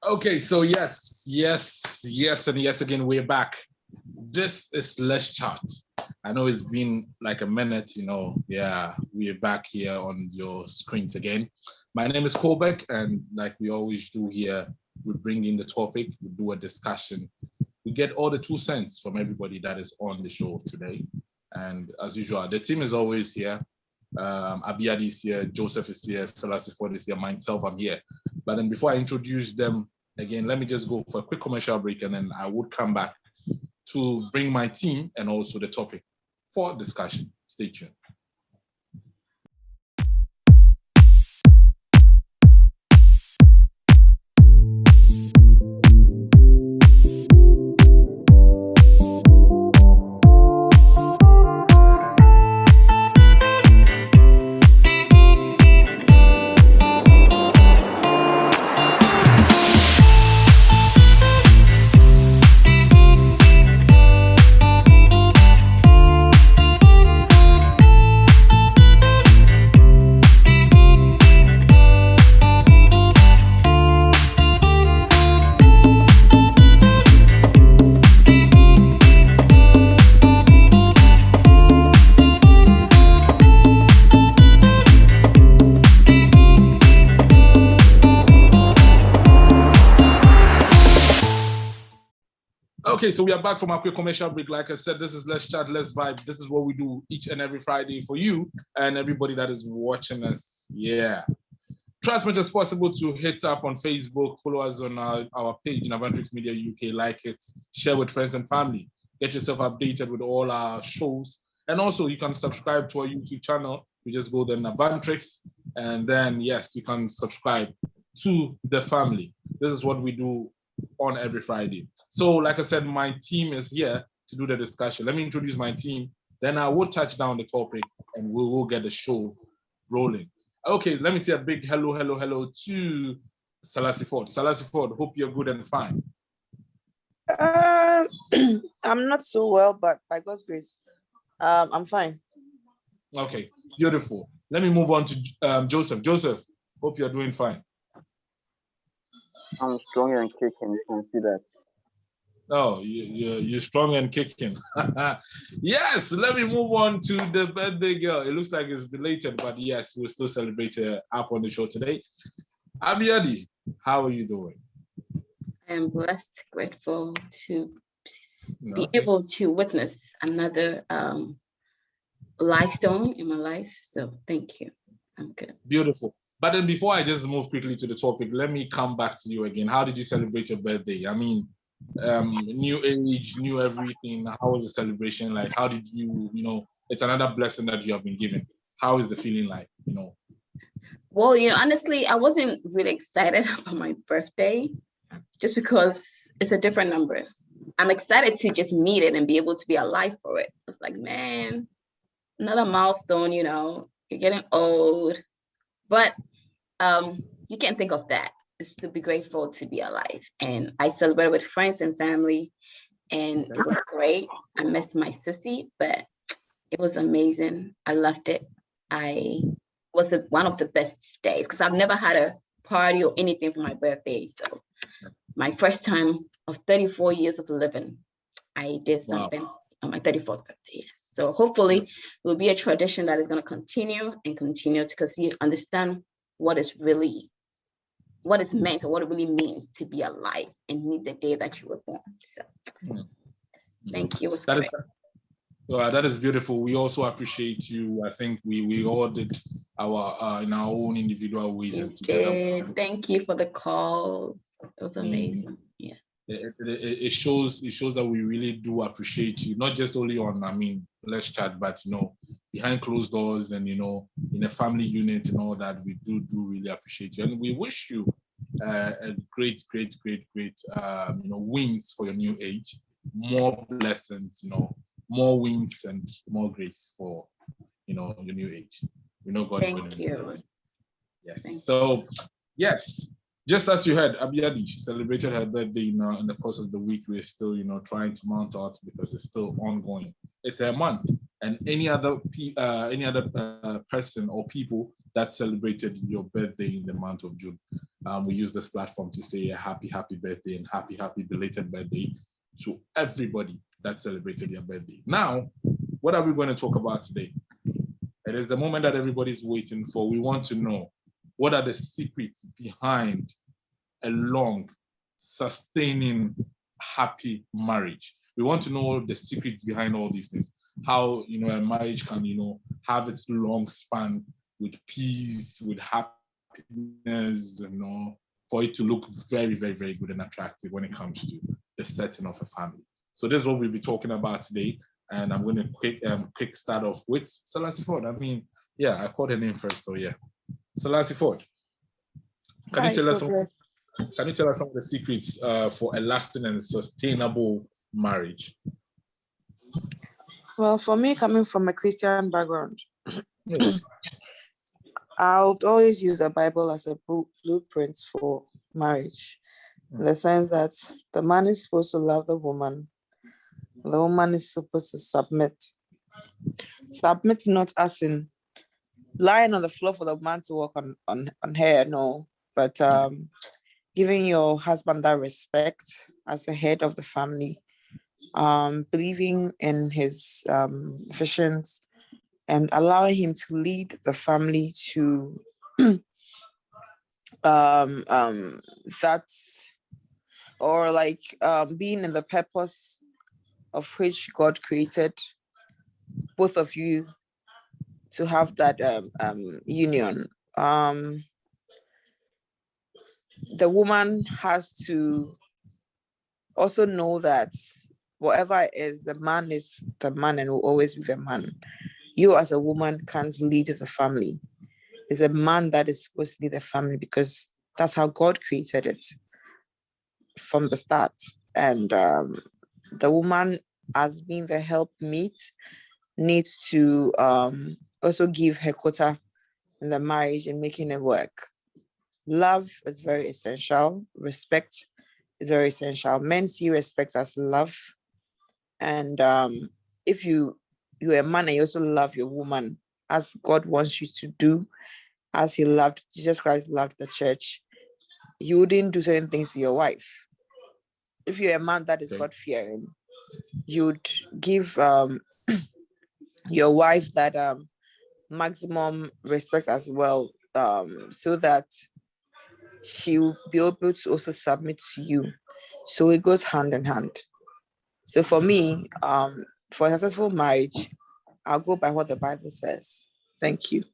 Okay, so yes, and yes again, we're back. This is Let's Chat. I know it's been like a minute, Yeah, we're back here on your screens again. My name is Colbeck, and like we always do here, we bring in the topic, we do a discussion, we get all the 2 cents from everybody that is on the show today. And as usual, the team is always here. Abiadi is here, Joseph is here, Selassie Ford is here, myself, I'm here. But then before I introduce them again, let me just go for a quick commercial break, and then I would come back to bring my team and also the topic for discussion. Stay tuned. Okay, so we are back from our quick commercial break. Like I said, this is Let's Chat, Let's Vibe. This is what we do each and every Friday for you and everybody that is watching us. Yeah. Try as much as possible to hit up on Facebook, follow us on our page, Navantrix Media UK, like it, share with friends and family. Get yourself updated with all our shows. And also, you can subscribe to our YouTube channel. You just go there, Navantrix, and then, yes, you can subscribe to the family. This is what we do on every Friday. So, like I said, my team is here to do the discussion. Let me introduce my team. Then I will touch down the topic and we will get the show rolling. Okay, let me say a big hello to Selassie Ford. Selassie Ford, hope you're good and fine. I'm not so well, but by God's grace, I'm fine. Okay, beautiful. Let me move on to Joseph. Joseph, hope you're doing fine. I'm strong and kicking. You can see that. Oh, you're strong and kicking. Yes, let me move on to the birthday girl. It looks like it's belated, but yes, we'll still celebrate her up on the show today. Abiadi, how are you doing? I am blessed, grateful to be able to witness another milestone in my life. So thank you. I'm good. Beautiful. But then before I just move quickly to the topic, let me come back to you again. How did you celebrate your birthday? I mean, new age, new everything. How was the celebration like? How did you, it's another blessing that you have been given. How is the feeling like, Well, honestly, I wasn't really excited about my birthday just because it's a different number. I'm excited to just meet it and be able to be alive for it. It's like, man, another milestone, you're getting old. But you can't think of that. It's to be grateful to be alive. And I celebrated with friends and family, and it was great. I missed my sissy, but it was amazing. I loved it. It was one of the best days because I've never had a party or anything for my birthday. So my first time of 34 years of living, I did something on my 34th birthday. Yes. So hopefully it will be a tradition that is going to continue because you understand what is meant or what it really means to be alive and meet the day that you were born. So thank you. It was great. That is beautiful. We also appreciate you. I think we all did our in our own individual ways. You did. Thank you for the calls. It was amazing. Yeah. it shows that we really do appreciate you, not just only on, I mean, let's chat, but behind closed doors and in a family unit and all that. We do really appreciate you, and we wish you a great wins for your new age, more blessings, more wins and more grace for your new age. We know God is going to do this. Yes. So yes, just as you heard, Abiyadi, she celebrated her birthday in the course of the week. We're still, trying to mount out because it's still ongoing. It's a month, and any other person or people that celebrated your birthday in the month of June, we use this platform to say a happy birthday and happy belated birthday to everybody that celebrated your birthday. Now, what are we going to talk about today? It is the moment that everybody's waiting for. We want to know, what are the secrets behind a long, sustaining, happy marriage? We want to know the secrets behind all these things. How a marriage can have its long span with peace, with happiness, for it to look very, very, very good and attractive when it comes to the setting of a family. So this is what we'll be talking about today. And I'm going to quick start off with Selassie Ford. I mean, yeah, I called her name first, so yeah. Selassie Ford, can you tell us some of the secrets for a lasting and sustainable marriage? Well, for me, coming from a Christian background, I would always use the Bible as a blueprint for marriage, in the sense that the man is supposed to love the woman is supposed to submit. Submit not as in lying on the floor for the man to walk on her, no, but giving your husband that respect as the head of the family, believing in his visions, and allowing him to lead the family to that, or being in the purpose of which God created both of you to have that union. The woman has to also know that whatever it is, the man is the man and will always be the man. You as a woman can't lead the family. It's a man that is supposed to be the family, because that's how God created it from the start. And the woman, as being the helpmeet, needs to also give her quota in the marriage and making it work. Love is very essential. Respect is very essential. Men see respect as love. And if you're a man and you also love your woman as God wants you to do, as Jesus Christ loved the church, you wouldn't do certain things to your wife. If you're a man that is God-fearing, you'd give your wife that maximum respect as well, so that she will be able to also submit to you. So it goes hand in hand. So for me, for a successful marriage, I'll go by what the Bible says. Thank you.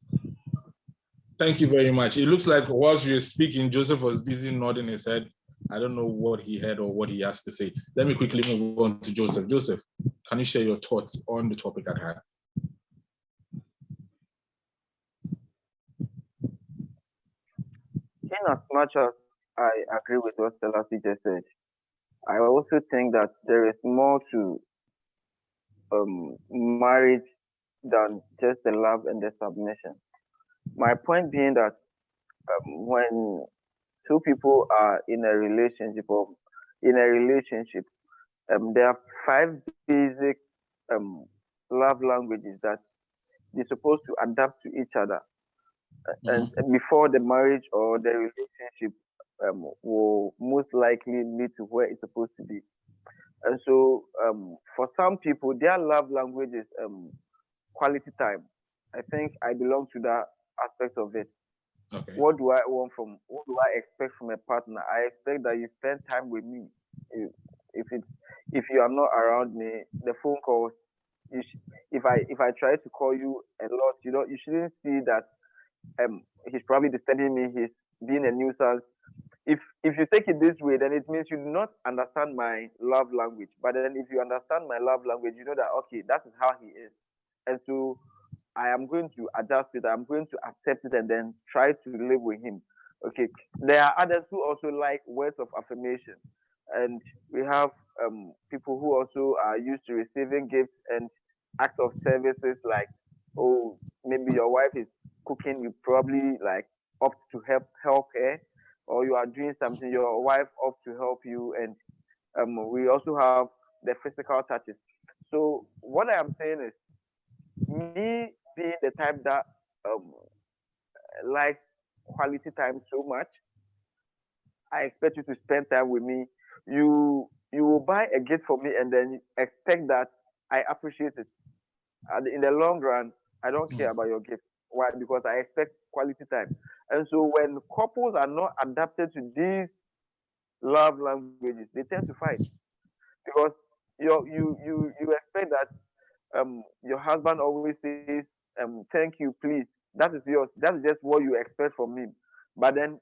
Thank you very much. It looks like whilst you were speaking, Joseph was busy nodding his head. I don't know what he had or what he has to say. Let me quickly move on to Joseph. Joseph, can you share your thoughts on the topic at hand? In as much as I agree with what Selassie just said, I also think that there is more to marriage than just the love and the submission. My point being that when two people are in a relationship, there are 5 basic love languages that they're supposed to adapt to each other. And before the marriage or the relationship will most likely lead to where it's supposed to be. And so for some people, their love language is quality time. I think I belong to that aspect of it. Okay. What do I expect from a partner? I expect that you spend time with me. If you are not around me, the phone calls, if I try to call you a lot, you shouldn't see that he's probably disturbing me, he's being a nuisance. if you take it this way, then it means you do not understand my love language. But then if you understand my love language, you know that okay, that is how he is, and so I am going to adjust it. I'm going to accept it, and then try to live with him. Okay. There are others who also like words of affirmation, and we have people who also are used to receiving gifts and acts of services like, oh, maybe your wife is cooking, you probably like opt to help her, or you are doing something, your wife opt to help you, and we also have the physical touches. So what I am saying is, me being the type that likes quality time so much, I expect you to spend time with me. You will buy a gift for me and then expect that I appreciate it. And in the long run, I don't care about your gift. Why? Because I expect quality time. And so when couples are not adapted to these love languages, they tend to fight because you expect that your husband always says thank you, please. That is yours. That is just what you expect from him. But then,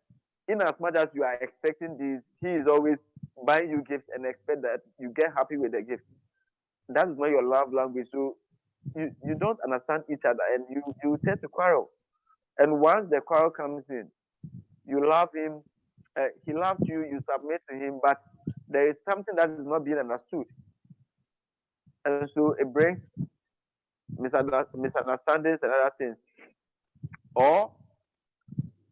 in as much as you are expecting this, he is always buying you gifts and expect that you get happy with the gift. That is not your love language. So you don't understand each other, and you tend to quarrel. And once the quarrel comes in, you love him, he loves you, you submit to him, but there is something that is not being understood, and so it brings misunderstandings and other things. Or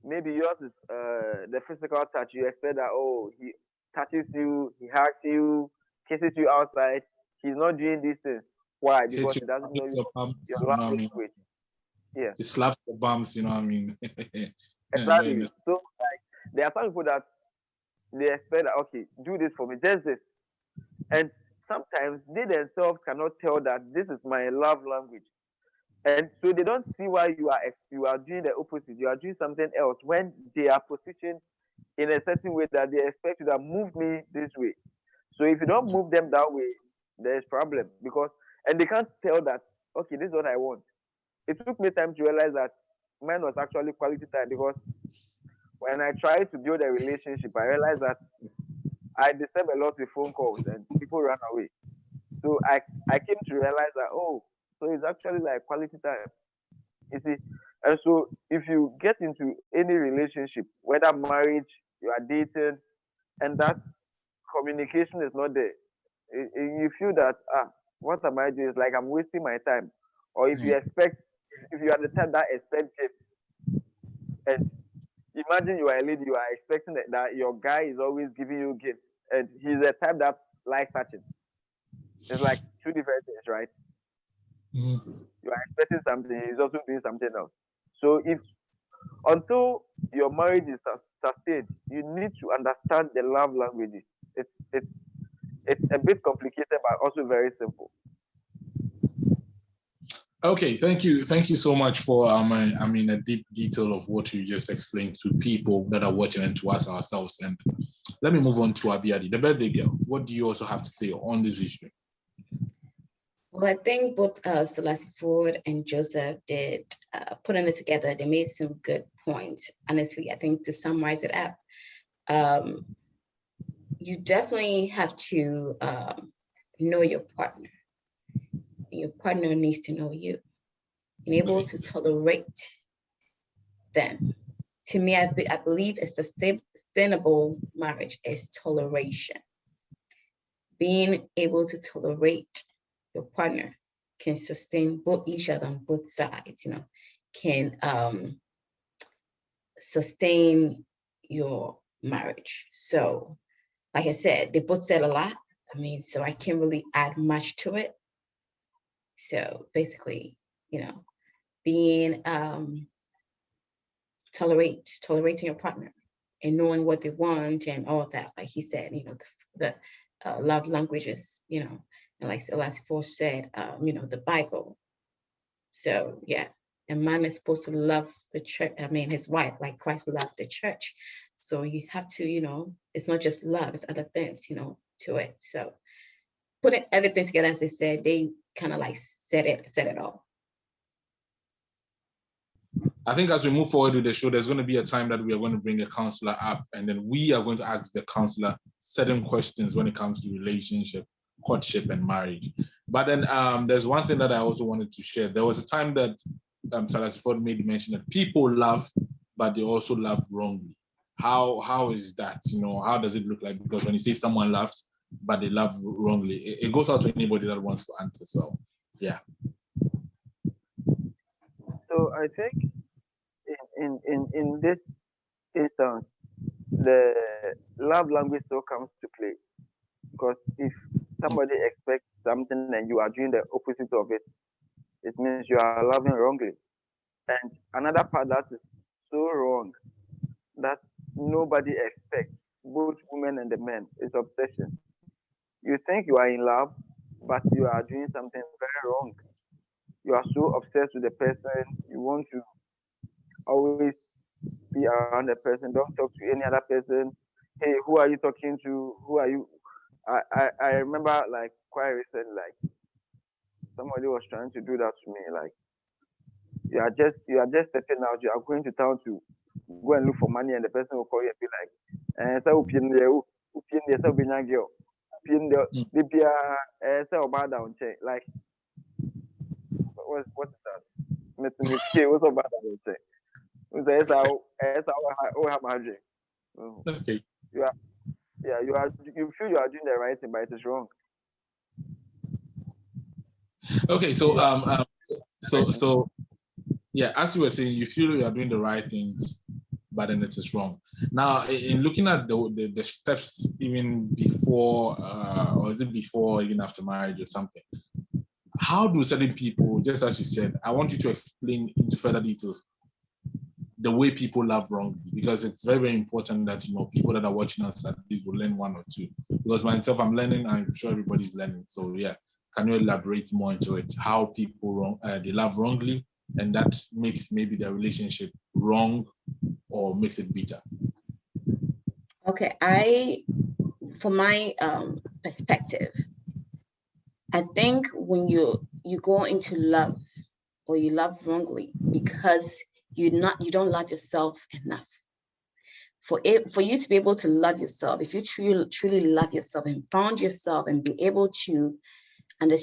maybe yours is the physical touch. You expect that, oh, he touches you, he hugs you, kisses you outside. He's not doing these things. Why? Because he doesn't know your love language. Yeah. He slaps the bumps, you know what I mean? Exactly. So like there are some people that they expect that, okay, do this for me, just this. And sometimes they themselves cannot tell that this is my love language. And so they don't see why you are doing the opposite. You are doing something else when they are positioned in a certain way that they expect you to move me this way. So if you don't move them that way, there's problem because and they can't tell that okay, this is what I want. It took me time to realize that mine was actually quality time because when I tried to build a relationship, I realized that I disturb a lot with phone calls and people run away. So I came to realize that oh, so it's actually like quality time. You see, and so if you get into any relationship, whether marriage, you are dating, and that communication is not there, you feel that what am I doing? It's like I'm wasting my time. Or if you expect, if you are the type that expect gifts, and imagine you are a lady, you are expecting that your guy is always giving you gifts, and he's the type that likes touching. It's like two different things, right? You are expecting something, he's also doing something else. So if until your marriage is sustained, you need to understand the love languages. It's a bit complicated, but also very simple. Okay, thank you so much for a deep detail of what you just explained to people that are watching and to us ourselves. And let me move on to Abiadi, the birthday girl. What do you also have to say on this issue? Well, I think both Selassie Ford and Joseph did putting it together. They made some good points. Honestly, I think to summarize it up, you definitely have to know your partner. Your partner needs to know you and able to tolerate them. To me, I believe it's the sustainable marriage is toleration. Being able to tolerate your partner can sustain both each other on both sides, can sustain your marriage. So, like I said, they both said a lot. So I can't really add much to it. So basically, being tolerating your partner and knowing what they want and all that, like he said, the love languages, and like Selassie said, the Bible. So yeah, a man is supposed to love the church. His wife, like Christ loved the church. So you have to, it's not just love, it's other things, to it. So putting everything together, as they said, they kind of like said it all. I think as we move forward with the show, there's going to be a time that we are going to bring a counselor up, and then we are going to ask the counselor certain questions when it comes to relationship, courtship, and marriage. But then there's one thing that I also wanted to share. There was a time that Silas Ford made mention that people love, but they also love wrongly. How is that? How does it look like? Because when you say someone loves, but they love wrongly, it goes out to anybody that wants to answer. So, yeah. So I think in this instance, the love language still comes to play, because if somebody expects something and you are doing the opposite of it, it means you are loving wrongly. And another part that is so wrong that nobody expects, both women and the men, is obsession. You think you are in love, but you are doing something very wrong. You are so obsessed with the person, you want to always be around the person, don't talk to any other person. Hey, who are you talking to? Who are you? I remember like quite recently, like somebody was trying to do that to me. Like you are just stepping out, you are going to town to go and look for money, and the person will call you and be like, so girl. Like what is that? What's about that? Okay. You feel you are doing the right thing, but it is wrong. Okay, so yeah, as you were saying, you feel you are doing the right things, but then it is wrong. Now, in looking at the steps even before, or is it before, even after marriage or something, how do certain people, just as you said, I want you to explain into further details the way people love wrongly, because it's very, very important that people that are watching us at least will learn one or two. Because myself, I'm learning, and I'm sure everybody's learning. So yeah, can you elaborate more into it? How people they love wrongly, and that makes maybe their relationship wrong or makes it bitter. Okay, from my perspective, I think when you go into love, or you love wrongly, because you don't love yourself enough. For you to be able to love yourself, if you truly love yourself and found yourself and be able to be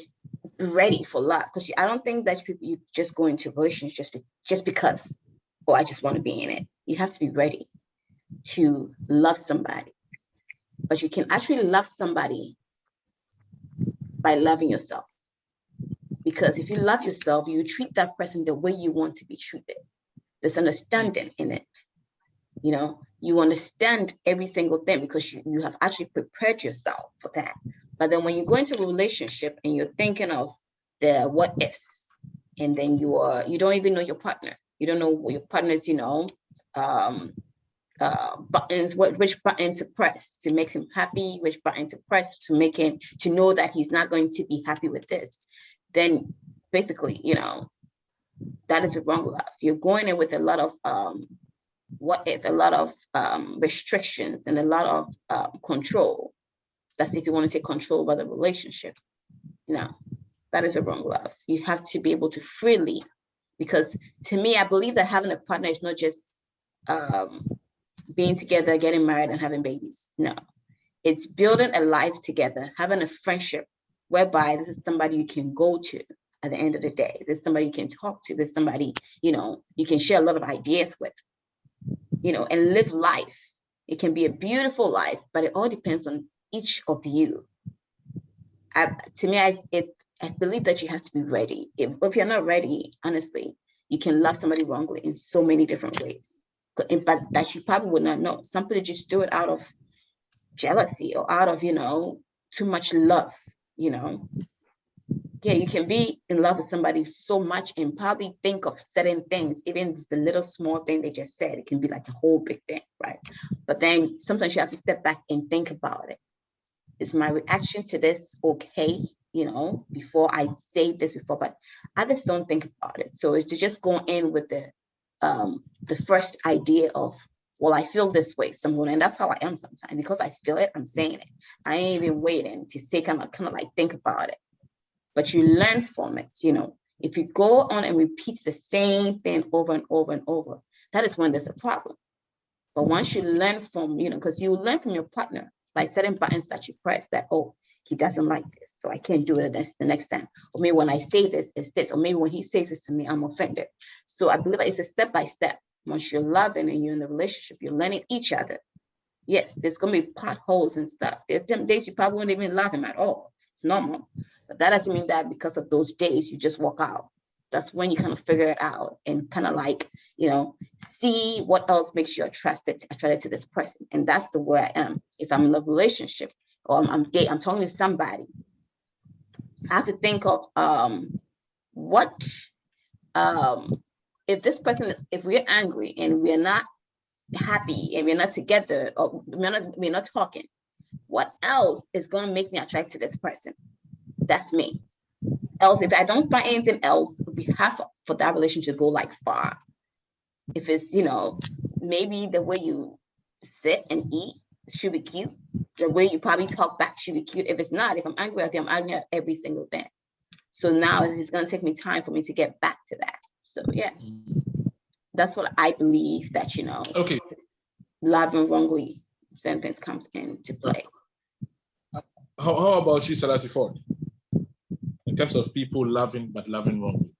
ready for love, because I don't think that you just go into relationships just because, oh, I just want to be in it. You have to be ready to love somebody, but you can actually love somebody by loving yourself. Because if you love yourself, you treat that person the way you want to be treated. There's understanding in it. You understand every single thing because you have actually prepared yourself for that. But then when you go into a relationship and you're thinking of the what ifs, and then you don't even know your partner. You don't know what your partner's, buttons, which button to press to make him happy, which button to press to make him to know that he's not going to be happy with this. Then basically, that is a wrong love. You're going in with a lot of what if, a lot of restrictions and a lot of control. That's if you want to take control over the relationship. That is a wrong love. You have to be able to freely, because to me, I believe that having a partner is not just being together, getting married, and having babies. No, it's building a life together, having a friendship whereby this is somebody you can go to at the end of the day. There's somebody you can talk to. There's somebody, you can share a lot of ideas with, and live life. It can be a beautiful life, but it all depends on each of you. To me, I believe that you have to be ready. If you're not ready, honestly, you can love somebody wrongly in so many different ways, but that you probably would not know. Some people just do it out of jealousy or out of, too much love, Yeah, you can be in love with somebody so much and probably think of certain things, even the little small thing they just said, it can be like a whole big thing, right? But then sometimes you have to step back and think about it. Is my reaction to this okay? Before I say this before, but I just don't think about it. So it's to just go in with the first idea of, well, I feel this way, someone, and that's how I am sometimes. Because I feel it, I'm saying it. I ain't even waiting to say kind of like think about it. But you learn from it, If you go on and repeat the same thing over and over and over, that is when there's a problem. But once you learn from, because you learn from your partner by certain buttons that you press that, oh, he doesn't like this, so I can't do it the next time. Or maybe when I say this, it's this. Or maybe when he says this to me, I'm offended. So I believe it's a step by step. Once you're loving and you're in a relationship, you're learning each other. Yes, there's going to be potholes and stuff. There's some days you probably won't even love him at all. It's normal. But that doesn't mean that because of those days, you just walk out. That's when you kind of figure it out and kind of like, see what else makes you attracted to this person. And that's the way I am. If I'm in a relationship or I'm talking to somebody, I have to think of what, if this person, if we're angry and we're not happy and we're not together or we're not talking, what else is going to make me attracted to this person? That's me. Else, if I don't find anything else, we have for that relationship to go like far. If it's, maybe the way you sit and eat should be cute. The way you probably talk back should be cute. If it's not, if I'm angry with you, I'm angry at every single thing. So now it's going to take me time for me to get back to that. So yeah, that's what I believe that, Okay. Loving wrongly sentence comes into play. How about you, Selassie Ford? In terms of people loving but loving wrongly.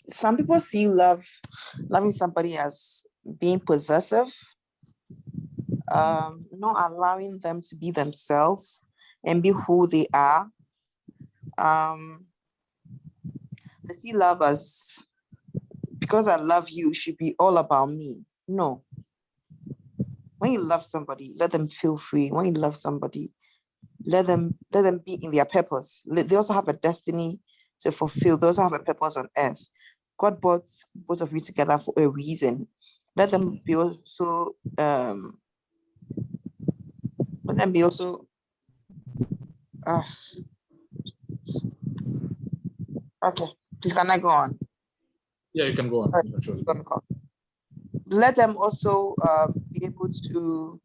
Some people see loving somebody as being possessive, not allowing them to be themselves and be who they are. They see love as, because I love you, it should be all about me. No. When you love somebody, let them feel free. When you love somebody, let them be in their purpose. They also have a destiny to fulfill. They also have a purpose on earth. God brought both of you together for a reason. Let them be also okay. Please, can I go on? Yeah, you can go on. Let them also be able to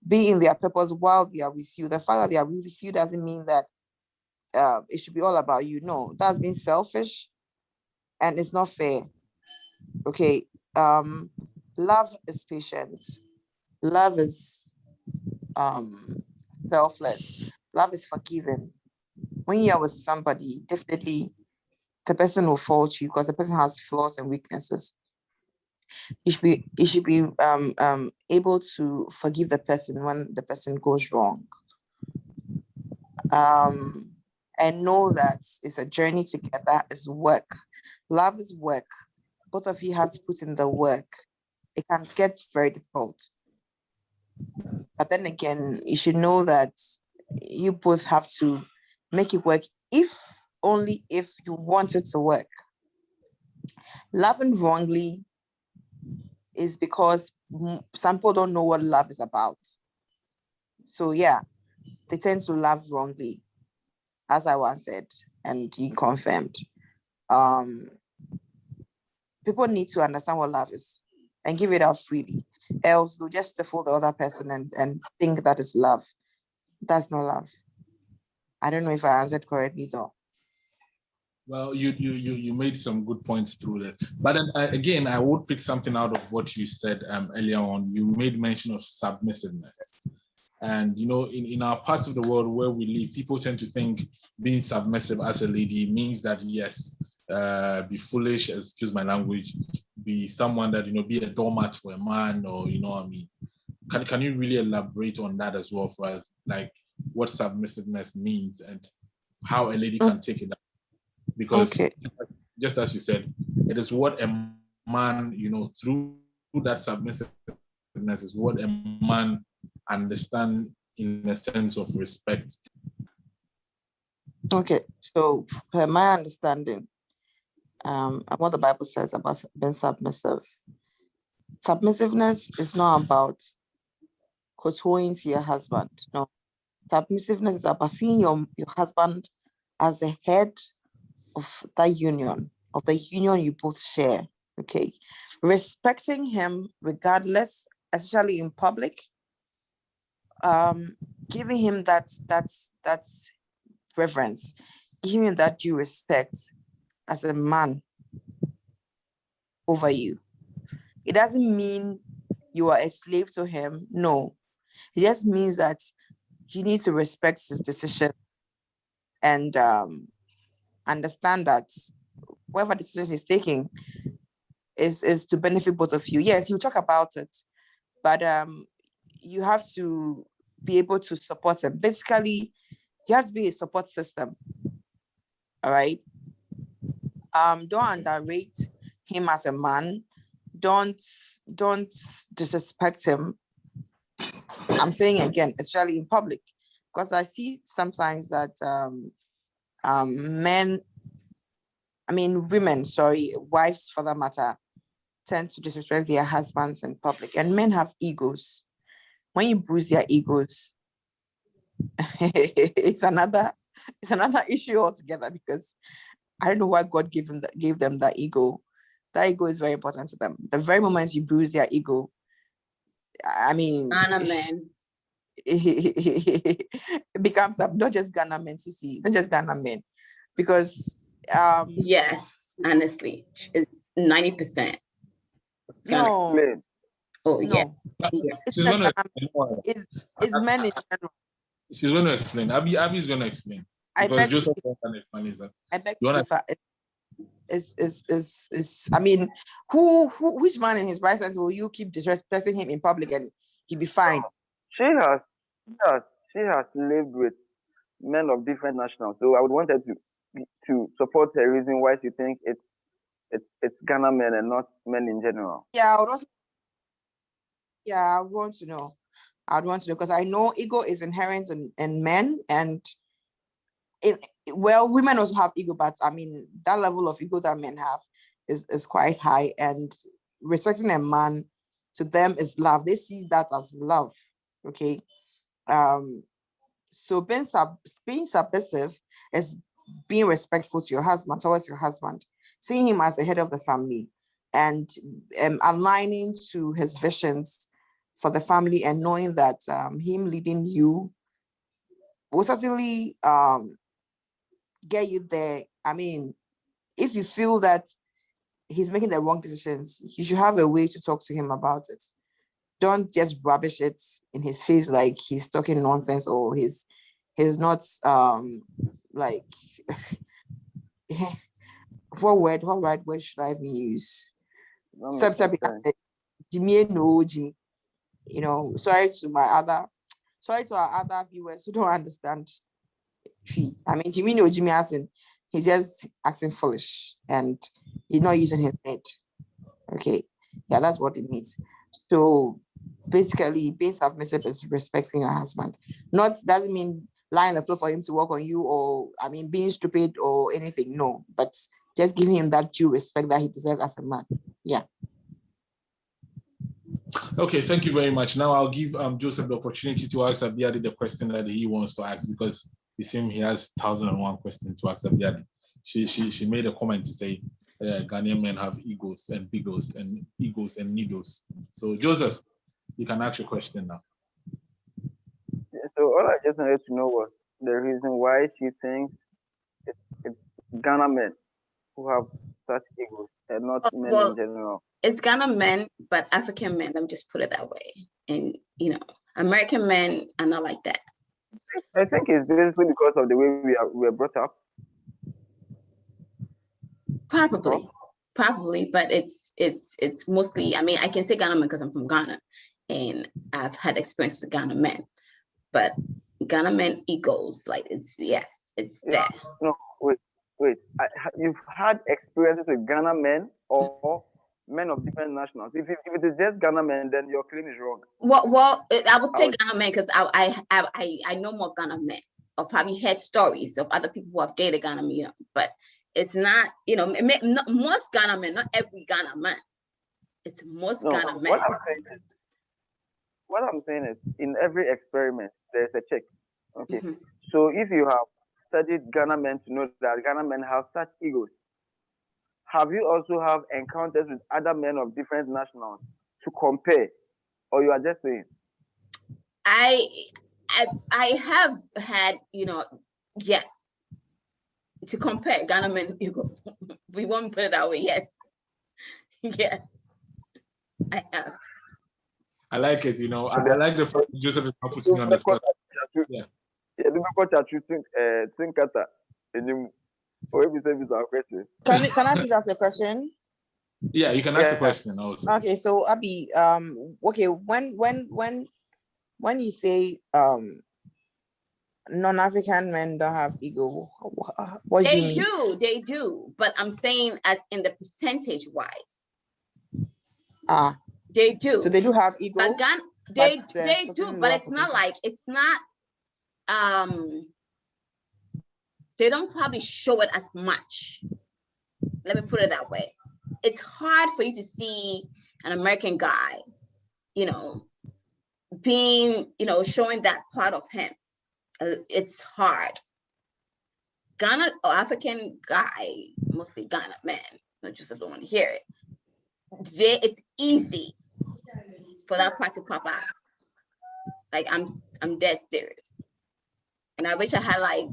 be in their purpose while they are with you. The fact that they are with you doesn't mean that it should be all about you. No, that's being selfish and it's not fair. Okay. Love is patient. Love is selfless. Love is forgiving. When you are with somebody, definitely the person will fault you because the person has flaws and weaknesses. You should be able to forgive the person when the person goes wrong. And know that it's a journey together, it's work. Love is work. Both of you have to put in the work. It can get very difficult. But then again, you should know that you both have to make it work only if you want it to work. Loving wrongly is because some people don't know what love is about. So yeah, they tend to love wrongly, as I once said, and you confirmed. People need to understand what love is and give it out freely. Else they'll just stifle the other person and think that is love. That's not love. I don't know if I answered correctly though. Well, you made some good points through that. But then again, I would pick something out of what you said earlier on. You made mention of submissiveness. And, in our parts of the world where we live, people tend to think being submissive as a lady means that, yes, be foolish, excuse my language, be someone that, be a doormat for a man or, what I mean. Can you really elaborate on that as well for us? Like what submissiveness means and how a lady can take it up? Because just as you said, it is what a man, through that submissiveness is what a man understands in a sense of respect. Okay, so per my understanding, what the Bible says about being submissive. Submissiveness is not about kowtowing to your husband. No, submissiveness is about seeing your husband as the head of that union, of the union you both share. Okay, respecting him regardless, especially in public. Giving him that reverence. Give him that due respect as a man over you. It doesn't mean you are a slave to him. No. It just means that you need to respect his decision and understand that whatever decision he's taking is to benefit both of you. Yes, you talk about it, but you have to be able to support him. Basically, you have to be a support system. All right. Don't underrate him as a man. Don't disrespect him. I'm saying again, especially in public, because I see sometimes that women, wives for that matter, tend to disrespect their husbands in public, and men have egos. When you bruise their egos, it's another issue altogether, because I don't know why God gave them that ego. That ego is very important to them. The very moment you bruise their ego, Ghana men. It becomes not just Ghana men, not just Ghana men, because yes, honestly, it's 90%. No. Oh yeah. It's men in general. She's going to explain. Abby's going to explain. Because Joseph can explain that. I beg to differ. Which man in his right sense will you keep disrespecting him in public and he'll be fine? She has lived with men of different nationals, so I would want her to support her reason why she thinks it's Ghana men and not men in general. Yeah, I would want to know. Because I know ego is inherent in men, and women also have ego, but that level of ego that men have is quite high, and respecting a man to them is love. They see that as love. Okay. So being submissive is being respectful to your husband, towards your husband, seeing him as the head of the family, and aligning to his visions for the family, and knowing that him leading you will certainly get you there. If you feel that he's making the wrong decisions, you should have a way to talk to him about it. Don't just rubbish it in his face like he's talking nonsense, or he's not what word should I even use? Sorry to our other viewers who don't understand. Jimmy no Jimmy asking, he's just acting foolish and he's not using his head. Okay, yeah, that's what it means. So basically, being submissive is respecting your husband. Doesn't mean lying on the floor for him to work on you, or being stupid or anything. No, but just giving him that due respect that he deserves as a man. Yeah. Okay, thank you very much. Now I'll give Joseph the opportunity to ask Abiadi the question that he wants to ask, because you seem he has 1,001 questions to ask Abiadi. She made a comment to say Ghanaian men have egos and bigos and egos and needles. So Joseph, you can ask your question now. So all I just wanted to know was the reason why she thinks it's Ghana men who have such egos and not men in general. It's Ghana men, but African men, let me just put it that way. And American men are not like that. I think it's basically because of the way we were brought up. Probably, but it's mostly. I can say Ghana men because I'm from Ghana, and I've had experience with Ghana men, but Ghana men egos, it's there. No, wait. You've had experiences with Ghana men or men of different nationals. If it is just Ghana men, then your claim is wrong. Well, I would say Ghana men because I know more Ghana men, or probably heard stories of other people who have dated Ghana men, but it's not, most Ghana men, not every Ghana man. It's most Ghana men. What I'm saying is, in every experiment, there's a check. Okay. Mm-hmm. So if you have studied Ghana men to know that Ghana men have such egos, have you also have encounters with other men of different nationals to compare, or you are just saying? I have had, yes, to compare Ghana men and ego. We won't put it that way. Yes. Yes. I have. I like it, you know. I like the fact Joseph is not putting me on the spot. Yeah. Yeah, the people think at any or every service our question. Can I please ask a question? Yeah, you can ask a question also. Okay, so Abby, okay, when you say non-African men don't have ego, what do you mean? They do, but I'm saying as in the percentage wise. They do. So they do have ego. But they do, but it's not like they don't probably show it as much. Let me put it that way. It's hard for you to see an American guy, you know, being, you know, showing that part of him. It's hard. Ghana or African guy, mostly Ghana men, I just don't want to hear it. It's easy for that part to pop out. Like I'm dead serious. And I wish I had like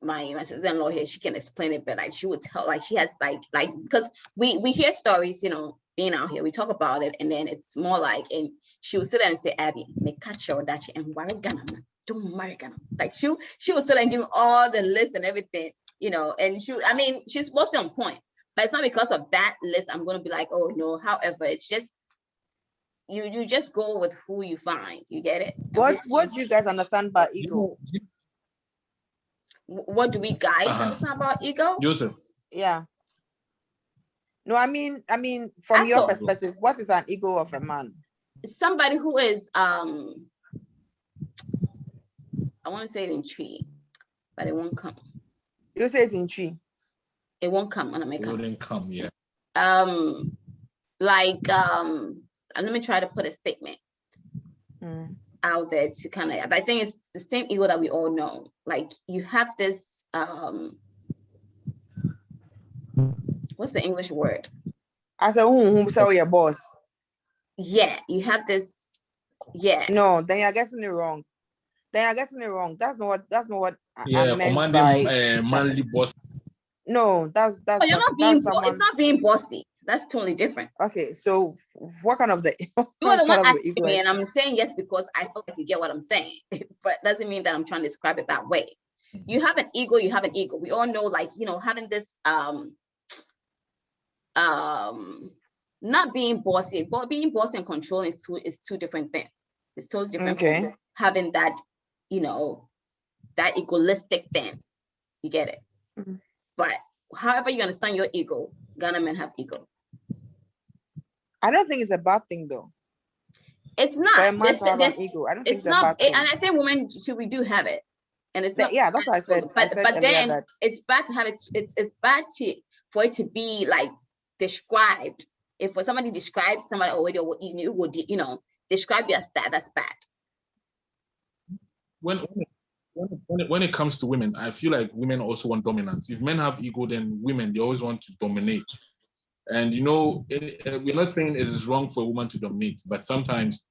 my sister-in-law here, she can explain it, but like she would tell, like she has like because we hear stories, you know, being out here, we talk about it, and then it's more like, and she would sit there and say, Abby, make catch your dachi and worry Ghana, don't marry Ghana. Like she would sit there and give all the list and everything, you know, and she's mostly on point, but it's not because of that list I'm going to be like, oh no. However, it's just you just go with who you find. You get it? What do you guys understand by ego? What do we guys understand about ego? Joseph. Yeah. No, I mean, from your perspective, what is an ego of a man? Somebody who is I want to say it in tree, but it won't come. You say it's in tree. It won't come when I make it. It wouldn't come, yeah. Let me try to put a statement out there to kind of, I think it's the same ego that we all know. Like you have this, what's the English word? As a who say your boss. Yeah, you have this, yeah. No, then you're getting it wrong. That's not what yeah, I meant by manly boss. No, that's you're not being it's not being bossy. That's totally different. Okay, so what kind of the you are the one asking me, and I'm saying yes because I feel like you get what I'm saying, but doesn't mean that I'm trying to describe it that way. You have an ego, we all know, like, you know, having this not being bossy, but being bossy and controlling is two different things. It's totally different from having that, you know, that egoistic thing. You get it? Mm-hmm. But however you understand your ego, Ghana men have ego. I don't think it's a bad thing though. It's not. For a man to have an ego. I don't think it's not, a bad thing. And I think women too, we do have it. And it's not. Yeah, that's what I said. But then it's bad to have it. It's bad for it to be like described. If for somebody described somebody already, you would, you know, describe you as that. That's bad. When it comes to women, I feel like women also want dominance. If men have ego, then women, they always want to dominate. And, you know, we're not saying it is wrong for a woman to dominate, but sometimes,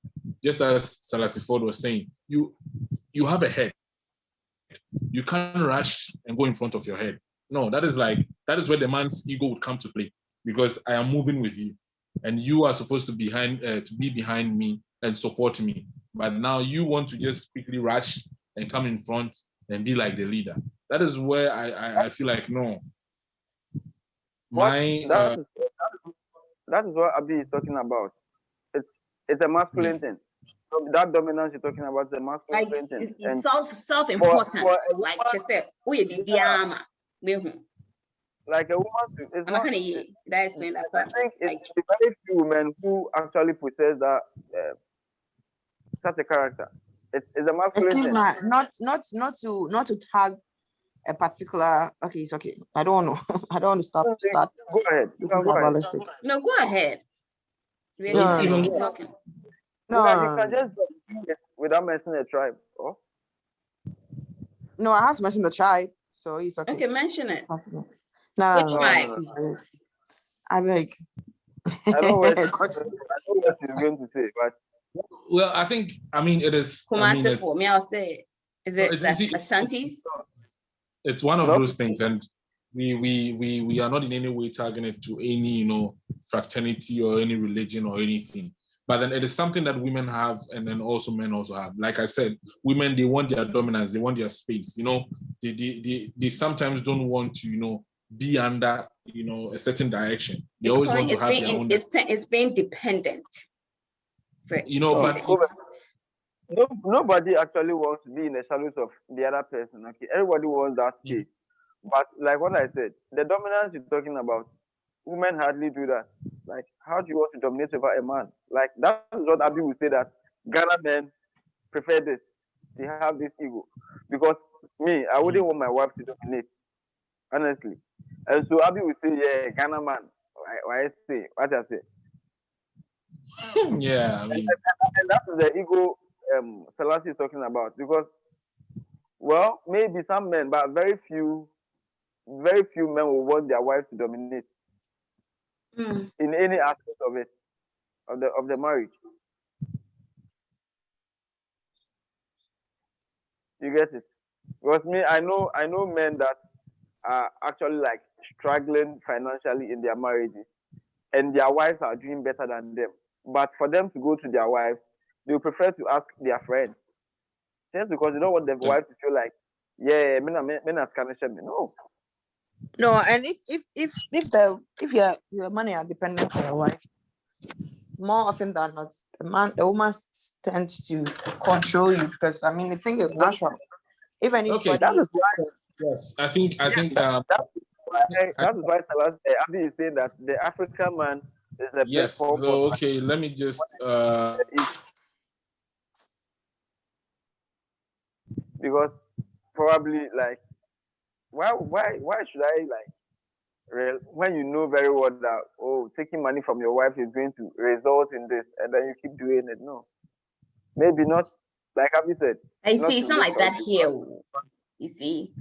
just as Selassie Ford was saying, you have a head. You can't rush and go in front of your head. No, that is where the man's ego would come to play, because I am moving with you and you are supposed to be behind me and support me. But now you want to just quickly rush and come in front and be like the leader. That is where I feel like, no. That is what Abi is talking about. It's a masculine thing. So that dominance you're talking about is a masculine thing. And self-importance, like she said, like a woman, it's not, I think it's very few women who actually possess that such a character. It's a masculine thing. Not to tag a particular. Okay, it's okay. I don't want to start. Go ahead. You can go ahead. No, go ahead. Talking. No, you can just do it without mentioning a tribe. Oh? No, I have to mention the tribe, so it's okay. Okay, mention it. No, which tribe? I beg. I know what he's going to say, but well, I mean, it is. Kumasi for me, I'll say, is it Asantis? it's one of Not- those things, and we are not in any way targeting it to any fraternity or any religion or anything. But then it is something that women have, and then also men also have. Like I said, women, they want their dominance, they want their space. They sometimes don't want to be under a certain direction. They always want to have their own. It's being dependent. But nobody actually wants to be in the shadows of the other person. Okay, everybody wants that space. But like what I said, the dominance you're talking about, women hardly do that. Like, how do you want to dominate over a man? Like, that is what Abi would say, that Ghana men prefer this. They have this ego. Because me, I wouldn't want my wife to dominate, honestly. And so Abi would say, yeah, Ghana man. What I say. Yeah, I mean, and that's the ego Selassie is talking about. Because, well, maybe some men, but very few men will want their wives to dominate in any aspect of it, of the marriage. You get it? Because me, I know men that are actually like struggling financially in their marriages, and their wives are doing better than them. But for them to go to their wives, they prefer to ask their friends, just because they don't want their wife to feel like, yeah, men are scamming. No, and if your money are dependent on your wife, more often than not, the woman tends to control you, because I mean the thing is natural. If anybody, okay, that is why. Yes, I think that is why Abi is saying that the African man is the yes. best form. So okay, let me just because probably like why should I like when you know very well that taking money from your wife is going to result in this, and then you keep doing it? No, maybe not. Like Abby said, I see. It's not like that here. You see,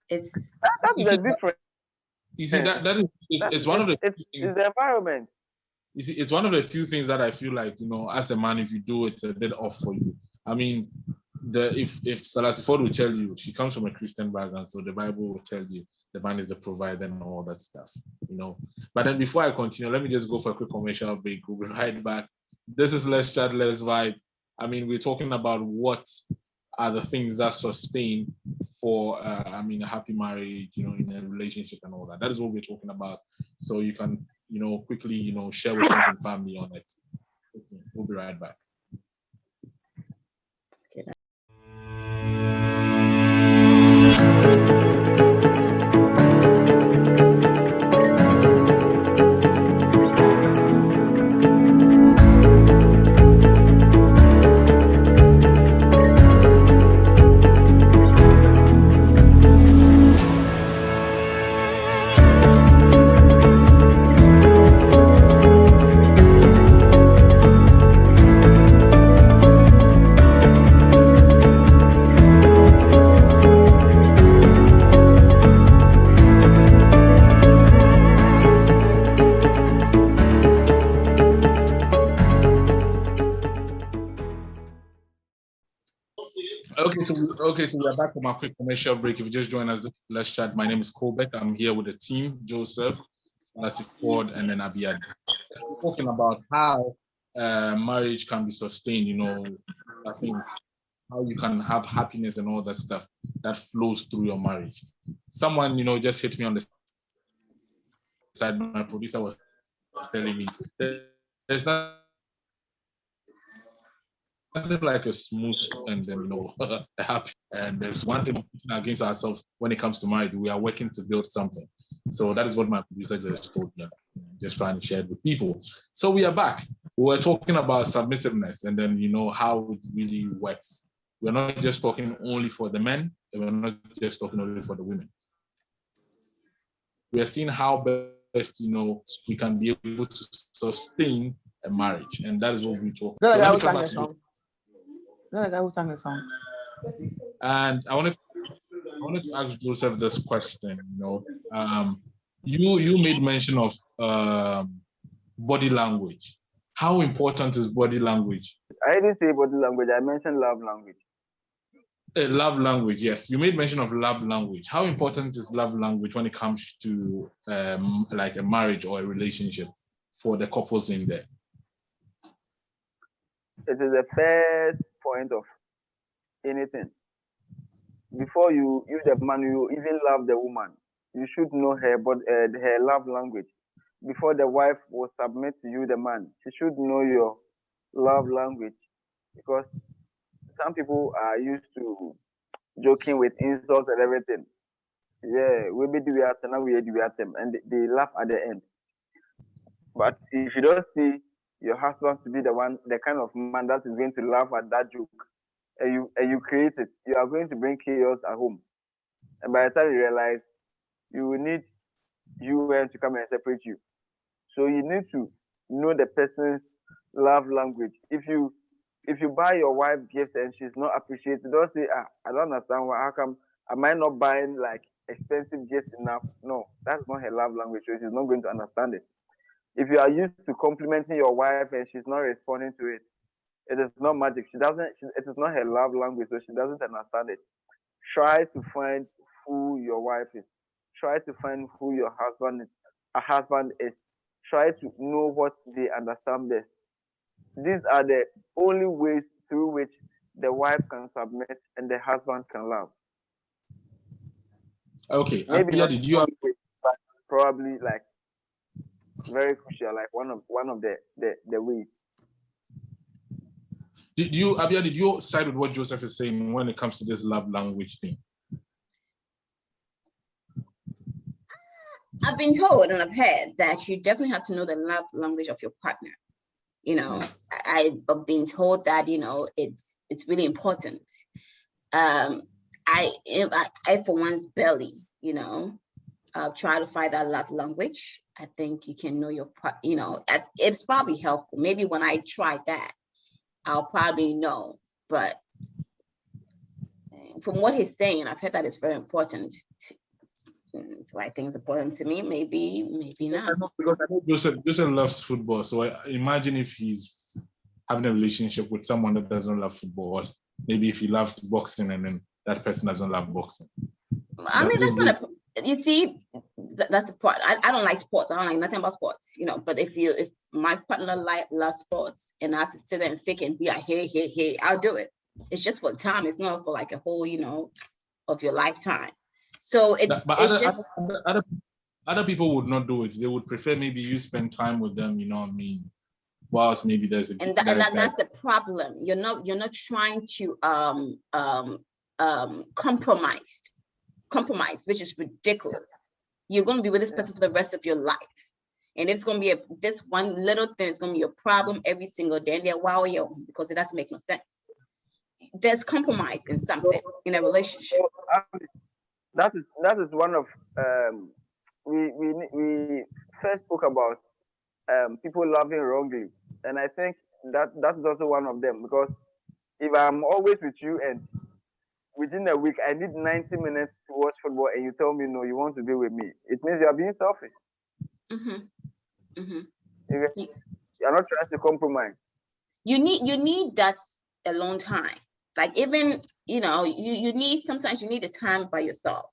it's that's the difference. You see that is it's one of the it's the environment. You see, it's one of the few things that I feel like, as a man, if you do it, it's a bit off for you. I mean, if Selassie Ford will tell you, she comes from a Christian background, so the Bible will tell you the man is the provider and all that stuff, But then before I continue, let me just go for a quick commercial break. We'll be right back. This is Let's Chat, Let's Vibe. I mean, we're talking about what are the things that sustain for, a happy marriage, in a relationship and all that. That is what we're talking about. So you can, quickly, share with friends and family on it. Okay, we'll be right back. Okay, so we are back from our quick commercial break. If you just joined us, Let's Chat. My name is Colbert. I'm here with the team, Joseph, Selassie Ford, and then Abiyad. We're talking about how marriage can be sustained, I think how you can have happiness and all that stuff that flows through your marriage. Someone, just hit me on the side. My producer was telling me there's not nothing like a smooth and then happy. And there's one thing against ourselves when it comes to marriage. We are working to build something. So that is what my producer just told me. Just trying to share it with people. So we are back. We were talking about submissiveness and then how it really works. We're not just talking only for the men, and we're not just talking only for the women. We are seeing how best we can be able to sustain a marriage, and that is what we talk. No, that was sang a song. No, that was sang a song. And I wanted to ask Joseph this question. You made mention of body language. How important is body language? I didn't say body language. I mentioned love language. Love language, yes. You made mention of love language. How important is love language when it comes to like a marriage or a relationship for the couples in there? It is the first point of anything. Before you the man, you even love the woman. You should know her love language. Before the wife will submit to you, the man, she should know your love language, because some people are used to joking with insults and everything. Yeah, we be do at now we do at them, and they laugh at the end. But if you don't see your husband to be the kind of man that is going to laugh at that joke, and you create it, you are going to bring chaos at home. And by the time you realize, you will need UN to come and separate you. So you need to know the person's love language. If you buy your wife gifts and she's not appreciated, don't say, I don't understand why. How come am I not buying like expensive gifts enough? No, that's not her love language, so she's not going to understand it. If you are used to complimenting your wife and she's not responding to it, it is not magic. It is not her love language, so she doesn't understand it. Try to find who your wife is. Try to find who your husband is. A husband is. Try to know what they understand best. These are the only ways through which the wife can submit and the husband can love. Okay. Maybe Yeah, not did you only way, but probably like very crucial, like one of the ways. Did you side with what Joseph is saying when it comes to this love language thing? I've been told and I've heard that you definitely have to know the love language of your partner. You know, I've been told that, you know, it's really important. I for one's belly, you know, try to find that love language. I think you can know your part, you know, it's probably helpful. Maybe when I try that, I'll probably know. But from what he's saying, I've heard that it's very important. Do I think it's important to me? Maybe not. Because I know Joseph loves football, so I imagine if he's having a relationship with someone that doesn't love football, or maybe if he loves boxing and then that person doesn't love boxing. I mean, that's not you see, that's the part. I don't like sports. I don't like nothing about sports, you know. But if my partner loves sports and I have to sit there and fake and be like, hey, I'll do it. It's just for time. It's not for like a whole, you know, of your lifetime. So other people would not do it. They would prefer maybe you spend time with them, you know what I mean? Whilst maybe there's that's the problem. You're not trying to compromise, which is ridiculous. You're going to be with this person for the rest of your life, and it's going to be this one little thing is going to be your problem every single day, and they're wow, because it doesn't make no sense. There's compromise in something in a relationship. That is one of we first spoke about people loving wrongly, and I think that is also one of them, because if I'm always with you and within a week I need 90 minutes to watch football and you tell me no, you want to be with me, it means you're being selfish. You're not trying to compromise. You need that alone time. Like, even, you know, sometimes you need a time by yourself.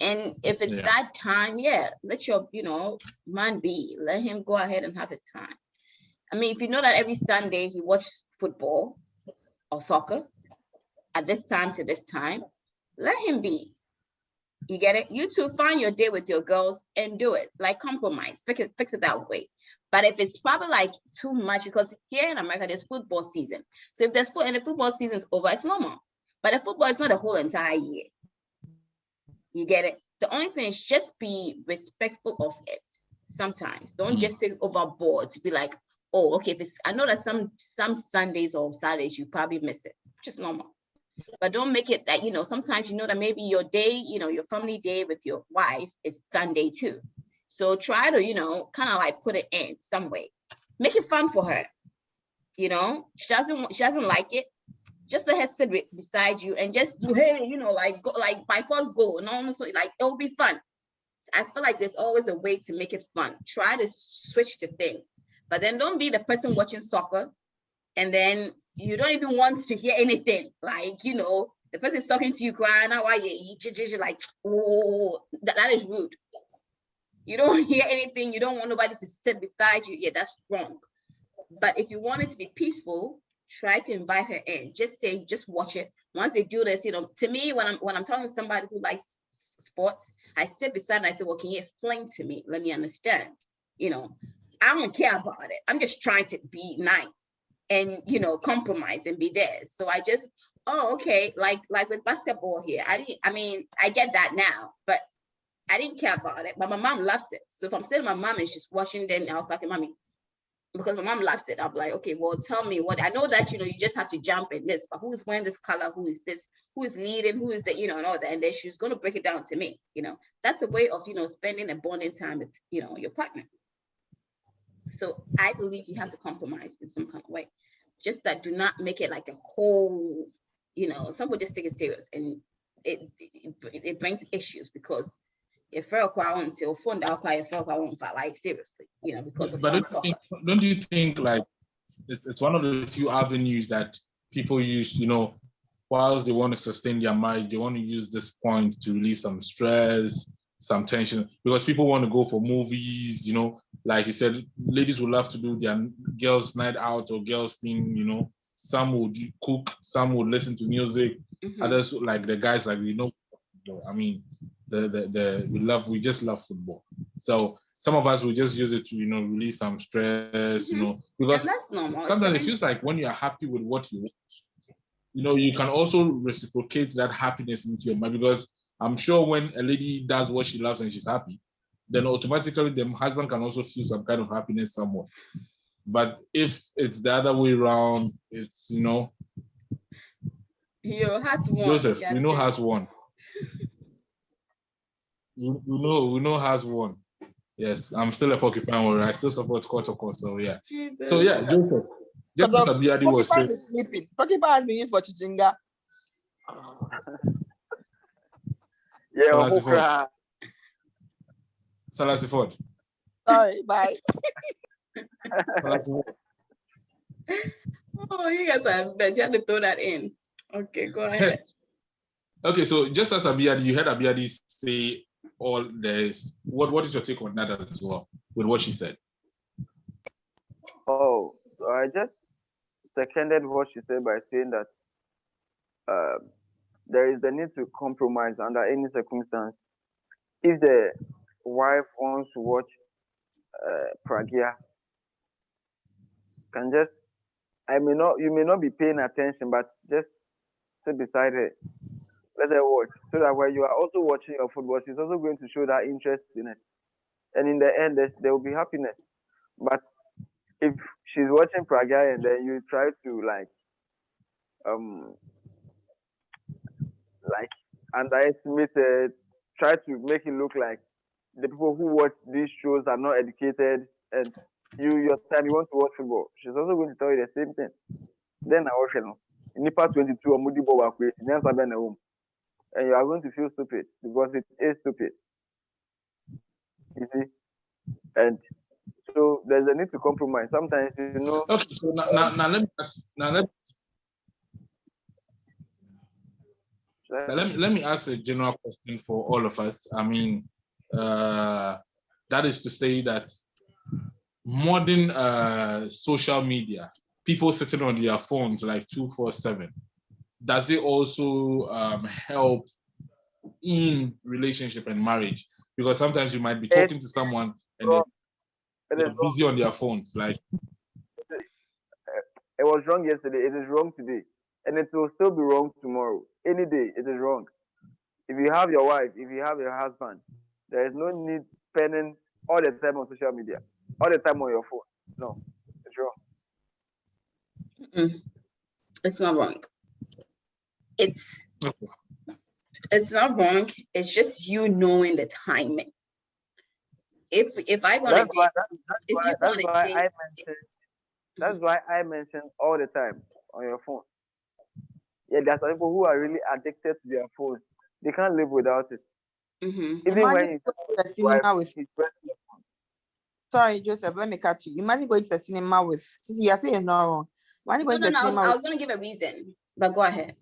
And if it's that time, let your, you know, man be. Let him go ahead and have his time. I mean, if you know that every Sunday he watches football or soccer at this time to this time, let him be. You get it? You two find your day with your girls and do it. Like, compromise, fix it that way. But if it's probably like too much, because here in America, there's football season. So if there's and the football season is over, it's normal. But the football is not the whole entire year. You get it? The only thing is just be respectful of it. Sometimes don't just take overboard to be like, oh, okay. I know that some Sundays or Saturdays you probably miss it, which is normal. But don't make it that, you know, sometimes you know that maybe your day, you know, your family day with your wife is Sunday too. So try to, you know, kind of like put it in some way. Make it fun for her. You know, she doesn't like it. Just let her sit beside you and just, hey, you know, like go, like by force go. And honestly, like, it'll be fun. I feel like there's always a way to make it fun. Try to switch the thing. But then don't be the person watching soccer and then you don't even want to hear anything. Like, you know, The person is talking to you, crying, now why you like, oh, that is rude. You don't hear anything. You don't want nobody to sit beside you. Yeah, that's wrong. But if you want it to be peaceful, try to invite her in. Just say, just watch it. Once they do this, to me, when I'm talking to somebody who likes sports, I sit beside and I say, well, can you explain to me? Let me understand. I don't care about it. I'm just trying to be nice and, compromise and be there. So I just, oh, okay. Like with basketball here, I get that now, but I didn't care about it. But my mom loves it. So if I'm sitting with my mom and she's watching, then I was like, Mommy, because my mom loves it. I'm like, okay, well, tell me what. I know that, you just have to jump in this, but who's wearing this color? Who is this? Who is leading? Who is the, and all that. And then she's going to break it down to me. That's a way of, spending a bonding time with, your partner. So I believe you have to compromise in some kind of way. Just that, do not make it like a whole, some will just take it serious, and it brings issues because if until fund like seriously, because of but don't you think like it's one of the few avenues that people use, whilst they want to sustain their marriage, they want to use this point to release some stress, some tension, because people want to go for movies, like you said, ladies would love to do their girls' night out or girls' thing, some would cook, some would listen to music, others like the guys, like, I mean, we just love football. So some of us will just use it to, release some stress, because that's normal. Sometimes it feels like when you are happy with what you want, you can also reciprocate that happiness into your mind, because I'm sure when a lady does what she loves and she's happy, then automatically the husband can also feel some kind of happiness somewhere. But if it's the other way around, it's, your heart won. Joseph, we know has won. We know has won. Yes, I'm still a porcupine warrior. I still support Kotoko, so yeah. Jesus. So yeah, Joseph. Just as Abiadi was saying. Sleeping. Porcupine has been used for Chichinga. Yeah, Salasi Ford. Sorry, bye. Oh, you guys are best. You have to throw that in. Okay, go ahead. Okay, so just as Abiadi, you heard Abiadi say all this. What is your take on that as well, with what she said? Oh, I just seconded what she said by saying that there is the need to compromise under any circumstance. If the wife wants to watch Pragya, you may not be paying attention, but just sit beside her, let her watch, so that when you are also watching your football, she's also going to show that interest in it, and in the end, there will be happiness. But if she's watching Pragya and then you try to underestimate it, try to make it look like the people who watch these shows are not educated, and your time you want to watch football, she's also going to tell you the same thing. Then I watch Nipa 22 or Moody Boba, and you are going to feel stupid because it is stupid. You see? And so there's a need to compromise. Sometimes, Okay, so now let me ask a general question for all of us. I mean, that is to say that modern social media, people sitting on their phones like 24/7, does it also help in relationship and marriage? Because sometimes you might be talking to someone and they're busy on their phones. Like, it was wrong yesterday, it is wrong today, and it will still be wrong tomorrow. Any day, it is wrong. If you have your wife, if you have your husband, there is no need spending all the time on social media, all the time on your phone. No, it's wrong. It's not wrong. It's not wrong. It's just you knowing the timing. If I want to that's why I mentioned all the time on your phone. Yeah, there's some people who are really addicted to their phones. They can't live without it. Even when you the cinema with. Sorry, Joseph, let me cut you. Imagine going to the cinema with. You're saying it's not wrong. I was going to give a reason, but go ahead.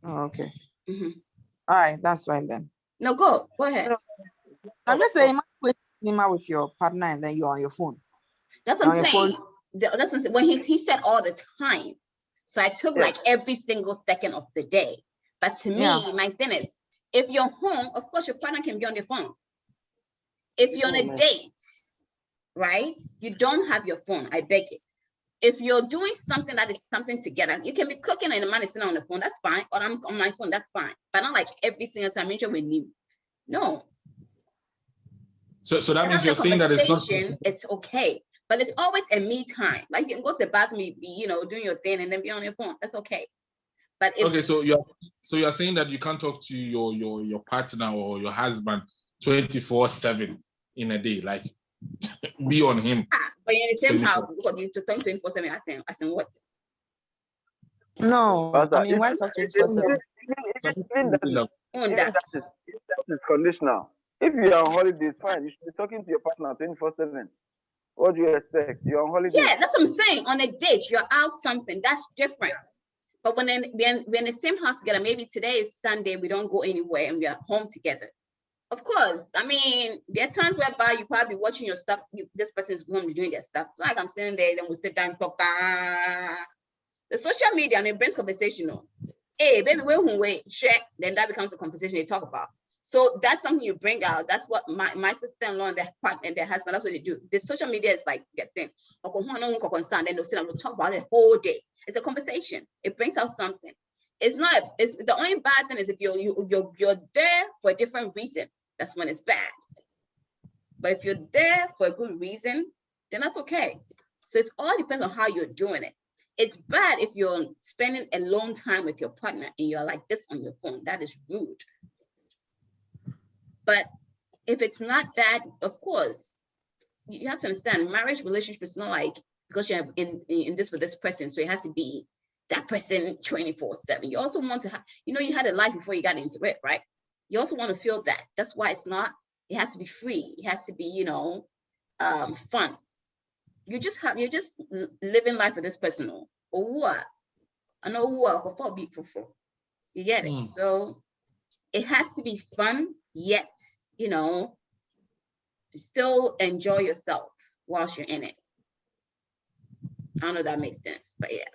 Oh, okay. Mhm. All right, that's fine then. No, go ahead. I'm just saying, with your partner and then you're on your phone. That's what I'm saying. That's what I'm saying. When he said all the time, so I took like every single second of the day. But to me, my thing is, if you're home, of course your partner can be on the phone. If you're on a date, right? You don't have your phone. I beg you. If you're doing something that is something together, you can be cooking and the man is sitting on the phone. That's fine. Or I'm on my phone. That's fine. But not like every single time. Make sure we need. No. So that means you're saying that it's not. It's okay, but it's always a me time. Like you can go to the bathroom, be doing your thing, and then be on your phone. That's okay. But Okay, so you're saying that you can't talk to your partner or your husband 24/7 in a day, like be on him. But you're in the same house because you talk 24/7. I said what? No, I mean why talk 24/7? That is conditional. If you're on holiday, it's fine. You should be talking to your partner 24/7. What do you expect? You're on holiday. Yeah, that's what I'm saying. On a date, you're out something. That's different. But when we're in the same house together, maybe today is Sunday, we don't go anywhere and we are home together. Of course, I mean, there are times whereby you probably watching your stuff. This person is home doing their stuff. So like I'm sitting there, then we sit down and talk. The social media and it brings conversation. Hey, baby, wait, check. Then that becomes a conversation they talk about. So that's something you bring out. That's what my sister-in-law and their partner and their husband, that's what they do. The social media is like their thing. Then they'll sit and we'll talk about it the whole day. It's a conversation. It brings out something. It's the only bad thing is if you're there for a different reason, that's when it's bad. But if you're there for a good reason, then that's okay. So it all depends on how you're doing it. It's bad if you're spending a long time with your partner and you're like this on your phone. That is rude. But if it's not that, of course, you have to understand marriage relationship is not like because you're in this with this person, so it has to be that person 24/7. You also want to have, you had a life before you got into it, right? You also want to feel that. That's why it has to be free. It has to be, fun. You're just living life with this person or what? I know what before before. You get it? So it has to be fun, yet, still enjoy yourself whilst you're in it. I don't know if that makes sense, but yeah.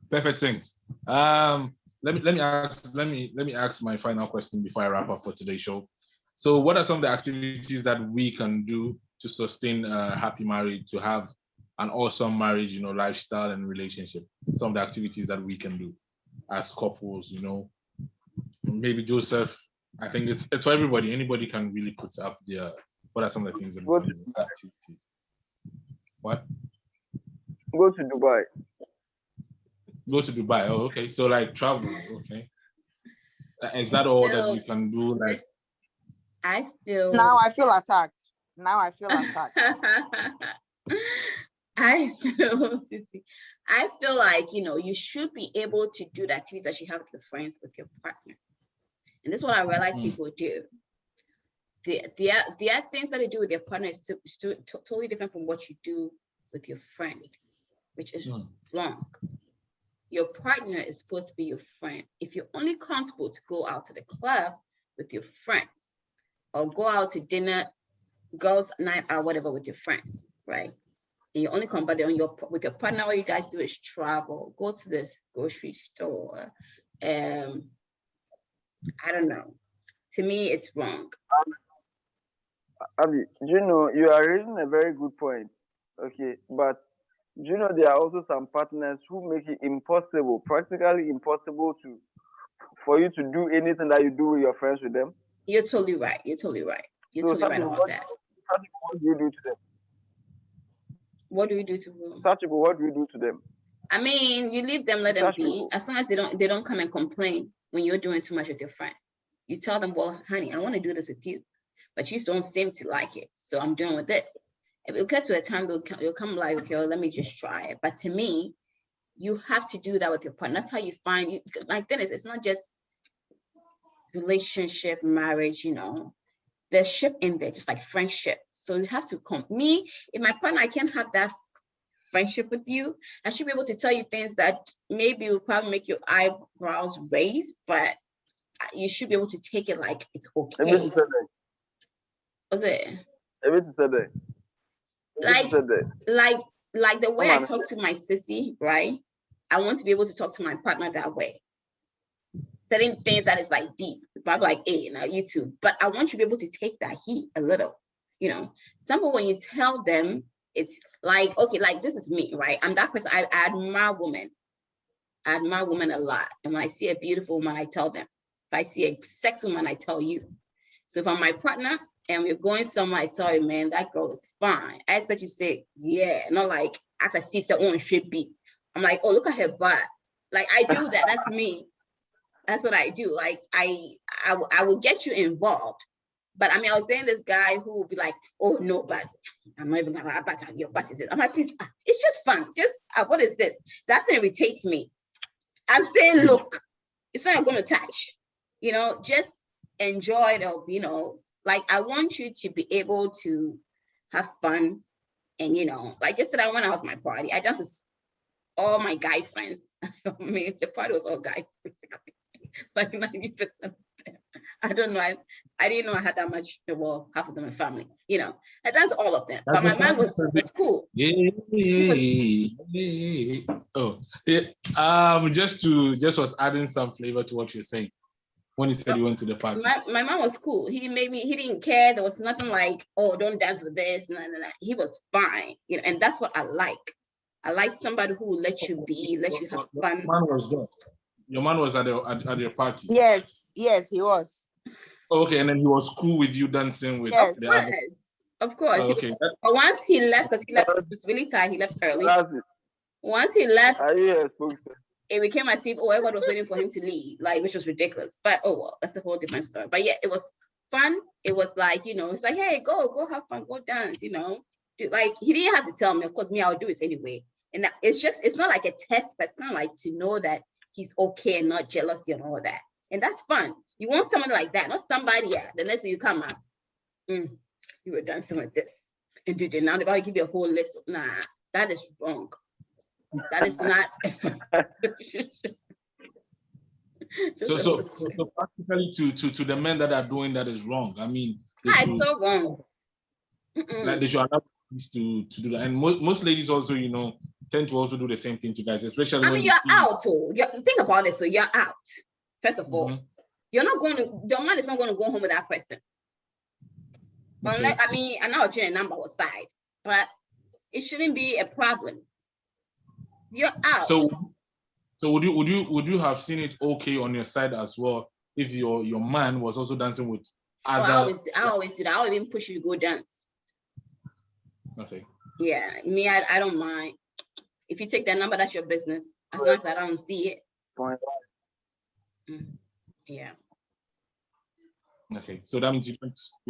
Perfect things. Let me ask my final question before I wrap up for today's show. So what are some of the activities that we can do to sustain a happy marriage, to have an awesome marriage, lifestyle and relationship? Some of the activities that we can do as couples, maybe Joseph, I think it's for everybody. Anybody can really put up their, what are some of the things that we can do, activities? What? Go to Dubai. Go to Dubai. Oh, okay. So like travel. Okay. Is that all that you can do? Like, I feel attacked. I feel like you should be able to do the activities that you have with your friends, with your partner. And this is what I realize people do. The things that you do with your partner is totally different from what you do with your friend, which is wrong. Your partner is supposed to be your friend. If you're only comfortable to go out to the club with your friends or go out to dinner, girls' night out, whatever, with your friends, right? And you only come, but with your partner, all you guys do is travel, go to this grocery store. I don't know. To me, it's wrong. Abby, you are raising a very good point. Okay, but there are also some partners who make it impossible, practically impossible for you to do anything that you do with your friends with them. You're totally right. You're totally right about that. What do you do to them? What do you do to them? What do you do to them? I mean, you leave them, let them be. As long as they don't come and complain when you're doing too much with your friends. You tell them, well, honey, I want to do this with you, but you don't seem to like it, so I'm doing with this. If it'll get to a time you'll come like, okay, well, let me just try it. But to me, you have to do that with your partner. That's how you find like then it's not just relationship, marriage, there's ship in there, just like friendship. So you have to if my partner, I can't have that friendship with you. I should be able to tell you things that maybe will probably make your eyebrows raise, but you should be able to take it like it's okay. What's it? Like the way I talk to my sissy, right? I want to be able to talk to my partner that way. Certain things that is like deep, probably like, hey, now you too. But I want you to be able to take that heat a little, you know. Some people, when you tell them, it's like, okay, like this is me, right? I'm that person. I admire women. I admire women a lot. And when I see a beautiful woman, I tell them. If I see a sex woman, I tell you. So if I'm my partner and we're going somewhere, I tell you, man, that girl is fine. I expect you to say, yeah, not like I can see someone should be. I'm like, oh, look at her butt. Like I do that. That's me. That's what I do. Like I will get you involved. But I mean, I was saying this guy who would be like, oh no, but I'm not even gonna butt on your butt. Is it? I'm like, please, it's just fun. Just what is this? That thing irritates me. I'm saying, look, it's not gonna touch. You know, just enjoy it. You know, like I want you to be able to have fun. And you know, like yesterday I went out with my party. I danced with all my guy friends. I mean, the party was all guys, basically. Like 90% of them. I don't know. I didn't know I had that much. Well, half of them in family. You know, I danced all of them. But my man was cool. Yeah. Oh, yeah. Just was adding some flavor to what you're saying when you said you went to the party. My man was cool. He didn't care. There was nothing like, oh, don't dance with this. No. He was fine. You know, and that's what I like. I like somebody who will let you be, let you have fun. Your man was there. Your man was at your party. Yes, he was. Okay, and then he was cool with you dancing with yes. the other. Of course. Oh, okay. But once he left, because he left, it was really tired. He left early. Once he left, it became as if everyone was waiting for him to leave, like, which was ridiculous. But oh well, that's a whole different story. But yeah, it was fun. It was like, you know, it's like, hey, go have fun, go dance, you know. Like he didn't have to tell me. Of course, me, I'll do it anyway. And it's not like a test, but it's kind of like to know that he's okay and not jealous and all that. And that's fun. You want someone like that, not somebody else. The next thing you come up, you were dancing with this. And did now they're going to give you a whole list. Nah, that is wrong. That is not a fun relationship. So practically to the men that are doing that is wrong. I mean, it's so wrong. Like they should allow to do that. And most ladies also, you know, tend to also do the same thing to guys, especially when you're out. So think about it. So you're out. First of all, you're not going to. Your man is not going to go home with that person. Okay. Unless, I mean, I know your number was side, but it shouldn't be a problem. You're out. So would you have seen it okay on your side as well if your man was also dancing with other? I always do that. I'll even push you to go dance. Okay. Yeah, me, I don't mind. If you take that number, that's your business. As long as I don't see it. Yeah. Okay, so that means you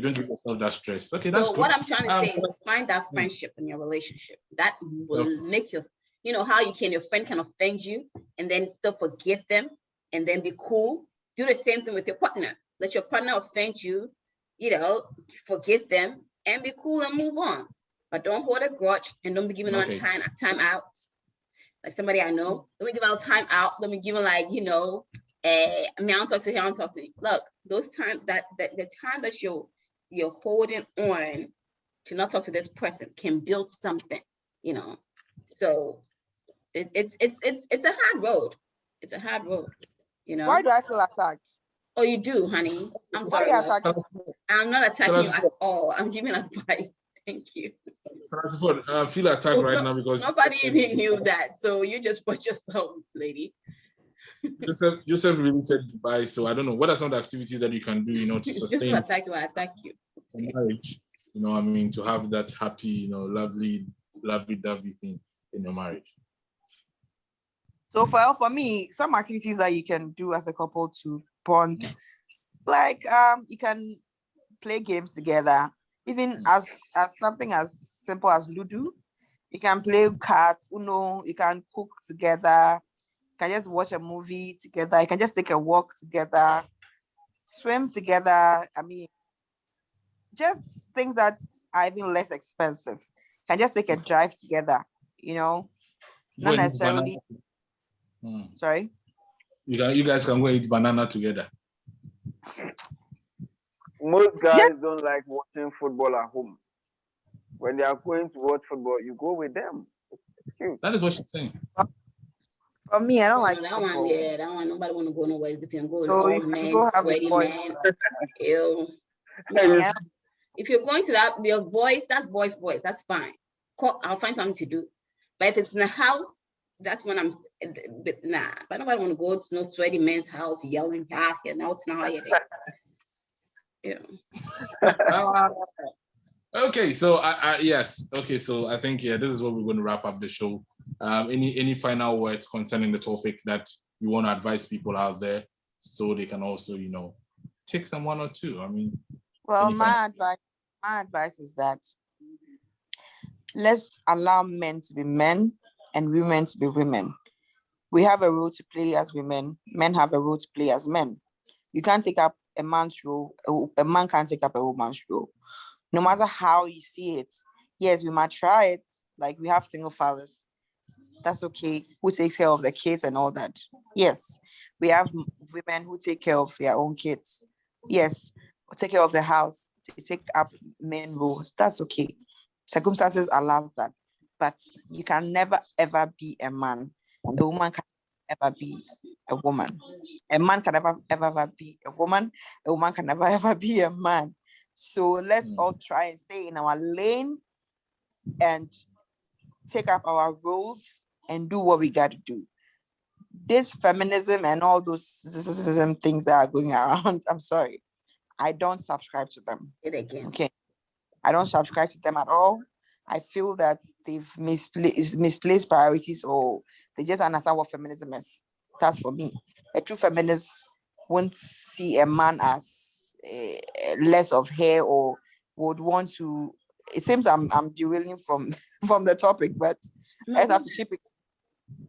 don't give yourself that stress. Okay, that's good. So what I'm trying to say is find that friendship in your relationship. That will make you know how your friend can offend you and then still forgive them and then be cool. Do the same thing with your partner. Let your partner offend you, you know, forgive them and be cool and move on. But don't hold a grudge and don't be giving them time out. Like somebody I know, don't be giving out time out. Don't be giving like, you know, I mean, I don't talk to him, I don't talk to you. Look, those times that the time that you're holding on to not talk to this person can build something, you know. So it's a hard road. It's a hard road, you know. Why do I feel attacked? Oh, you do, honey. I'm sorry. I'm not attacking you at all. I'm giving advice. Thank you. I feel attacked right now because nobody even knew that. So you just put yourself, lady. Joseph really said Dubai, so I don't know. What are some of the activities that you can do, you know, to sustain just attack you. Marriage? You know, I mean, to have that happy, you know, lovey-dovey thing in your marriage. So for me, some activities that you can do as a couple to bond, like you can play games together, even as something as simple as Ludo. You can play cards, Uno. You can cook together. You can just watch a movie together. You can just take a walk together, swim together. I mean, just things that are even less expensive. You can just take a drive together. not Go and eat necessarily. banana. Sorry? You guys can go eat banana together. Most guys don't like watching football at home. When they are going to watch football, you go with them. It's cute. That is what she's saying. For me, I don't like that football. one. Yeah, that one. Nobody want to go nowhere with you. Go So all you can men, go have sweaty a voice. men. Ew. No. Yeah. If you're going to that, your voice, that's boys' voice. That's fine. I'll find something to do. But if it's in the house, that's when I'm. Nah. But nobody want to go to no sweaty men's house yelling. Yeah, now it's not how you do. Yeah. Okay, so yes. Okay, so I think this is what we're going to wrap up the show. Any final words concerning the topic that you want to advise people out there so they can also take some one or two? I mean, well, my advice is that let's allow men to be men and women to be women. We have a role to play as women. Men have a role to play as men. You can't take up a man's role. A man can't take up a woman's role. No matter how you see it. Yes, we might try it. Like we have single fathers. That's okay. Who takes care of the kids and all that? Yes. We have women who take care of their own kids. Yes. Take care of the house. They take up men roles. That's okay. Circumstances allow that. But you can never ever be a man. A woman can never be a woman. A man can never ever be a woman. A woman can never ever be a man. So let's all try and stay in our lane and take up our roles and do what we got to do. This feminism and all those things that are going around, I'm sorry, I don't subscribe to them. Okay, I don't subscribe to them at all. I feel that they've misplaced priorities, or they just understand what feminism is. That's for me. A true feminist won't see a man as less of her, or would want to. It seems I'm derailing from the topic, but let's have to chip it.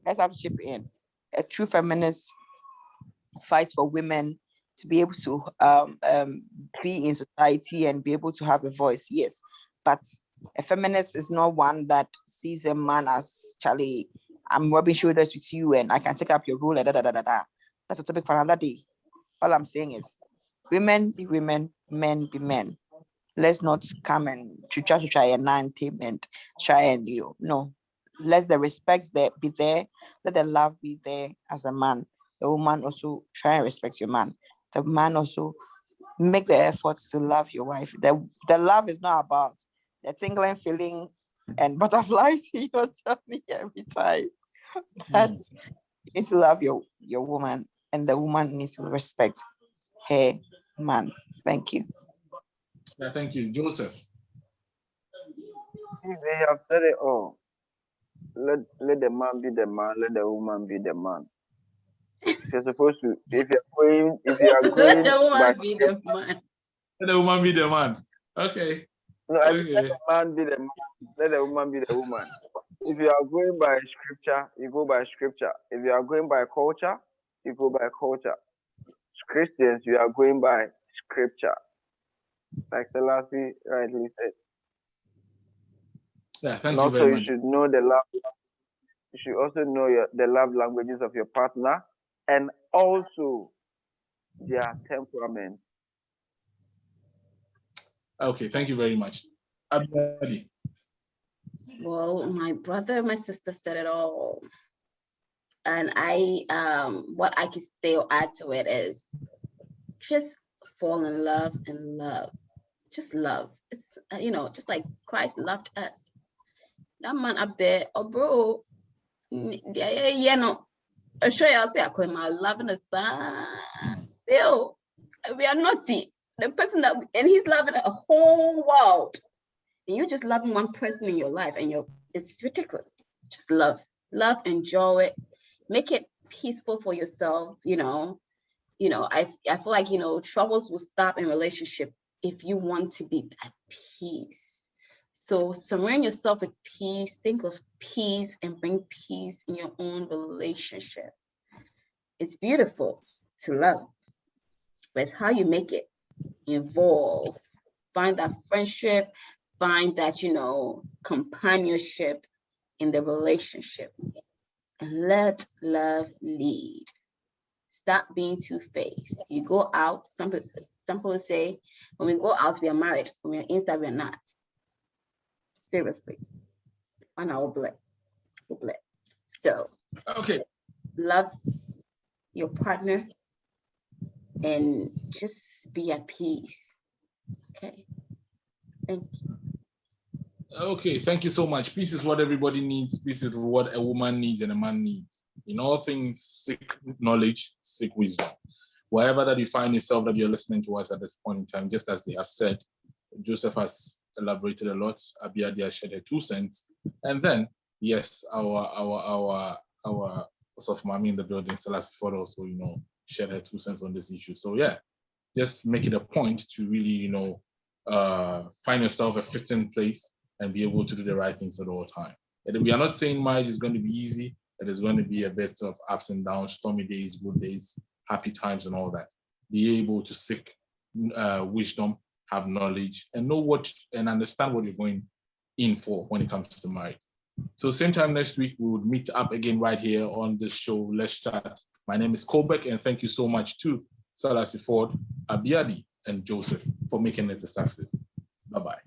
Let's have to chip in. A true feminist fights for women to be able to be in society and be able to have a voice. Yes, but a feminist is not one that sees a man as Charlie. I'm rubbing shoulders with you, and I can take up your role. That's a topic for another day. All I'm saying is, women be women, men be men. Let's not come and try a non-team and try and no. Let the respect there be there. Let the love be there as a man. The woman also try and respect your man. The man also make the efforts to love your wife. The love is not about the tingling feeling and butterflies you tell me every time. But you need to love your woman, and the woman needs to respect her man. Thank you. Yeah, thank you, Joseph. They have said it all. Let the man be the man. Let the woman be the man. If you're supposed to, if you are going Let the woman by be the man. Let the woman be the man. Okay. no, Okay. let the man be the man. Let the woman be the woman. If you are going by scripture, you go by scripture. If you are going by culture, you go by culture. Christians, you are going by scripture. Like Selassie rightly said. Yeah, thank And you very much. You should know the love. You should also know the love languages of your partner, and also their temperament. Okay, thank you very much. Abdi. Well, my brother, my sister said it all. And what I could say or add to it is just fall in love and love. Just love. It's just like Christ loved us. That man up there, oh bro, I'm sure I'll say I call him loving the son. Still, we are naughty. The person and he's loving a whole world. And you just loving one person in your life, and it's ridiculous. Just love, enjoy it, make it peaceful for yourself. I feel like troubles will stop in relationship if you want to be at peace. So surround yourself with peace, think of peace, and bring peace in your own relationship. It's beautiful to love, but it's how you make it evolve. Find that friendship, find that companionship, in the relationship and let love lead. Stop being two-faced. You go out, some people say, when we go out, we are married. When we're inside, we're not. Seriously. On our blood. So, Okay. love your partner and just be at peace. Okay. Thank you. Okay, thank you so much. Peace is what everybody needs. Peace is what a woman needs and a man needs. In all things, seek knowledge, seek wisdom. Wherever that you find yourself that you're listening to us at this point in time, just as they have said, Joseph has elaborated a lot. Abiadi has shared her 2 cents. And then, yes, our sort of mommy in the building, Selassie Ford, also, shared her 2 cents on this issue. So yeah, just make it a point to really, find yourself a fitting place and be able to do the right things at all times. And we are not saying marriage is going to be easy. It is going to be a bit of ups and downs, stormy days, good days, happy times, and all that. Be able to seek wisdom, have knowledge, and know what and understand what you're going in for when it comes to marriage. So same time next week, we would meet up again right here on this show, Let's Chat. My name is Colbeck, and thank you so much to Selassie Ford, Abiadi, and Joseph for making it a success. Bye-bye.